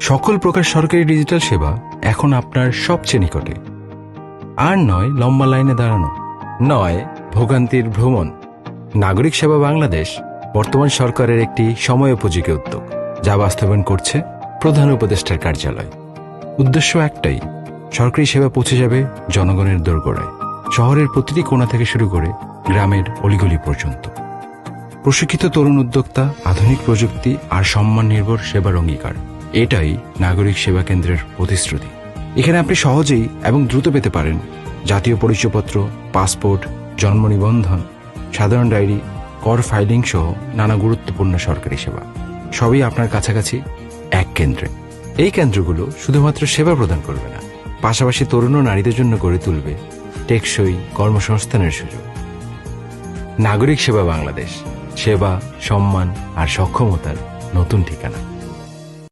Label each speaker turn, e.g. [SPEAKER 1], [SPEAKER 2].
[SPEAKER 1] সকল প্রকার সরকারি ডিজিটাল সেবা এখন আপনার সবচেয়ে নিকটে। আর নয় লম্বা লাইনে দাঁড়ানো, নয় ভোগান্তির ভ্রমণ। নাগরিক সেবা বাংলাদেশ বর্তমান সরকারের একটি সময়োপযোগী উদ্যোগ, যা বাস্তবায়ন করছে প্রধান উপদেষ্টার কার্যালয়। উদ্দেশ্য একটাই, সরকারি সেবা পৌঁছে যাবে জনগণের দোরগোড়ায়, শহরের প্রতিটি কোণা থেকে শুরু করে গ্রামের অলিগলি পর্যন্ত। প্রশিক্ষিত তরুণ উদ্যোক্তা, আধুনিক প্রযুক্তি আর সম্মান নির্ভর সেবার অঙ্গীকার, এটাই নাগরিক সেবা কেন্দ্রের প্রতিশ্রুতি। এখানে আপনি সহজেই এবং দ্রুত পেতে পারেন জাতীয় পরিচয়পত্র, পাসপোর্ট, জন্ম নিবন্ধন, সাধারণ ডায়েরি, কর ফাইলিং সহ নানা গুরুত্বপূর্ণ সরকারি সেবা, সবই আপনার কাছাকাছি এক কেন্দ্রে। এই কেন্দ্রগুলো শুধুমাত্র সেবা প্রদান করবে না, পাশাপাশি তরুণ ও নারীদের জন্য গড়ে তুলবে টেকসই কর্মসংস্থানের সুযোগ। নাগরিক সেবা বাংলাদেশ, সেবা, সম্মান আর সক্ষমতার নতুন ঠিকানা।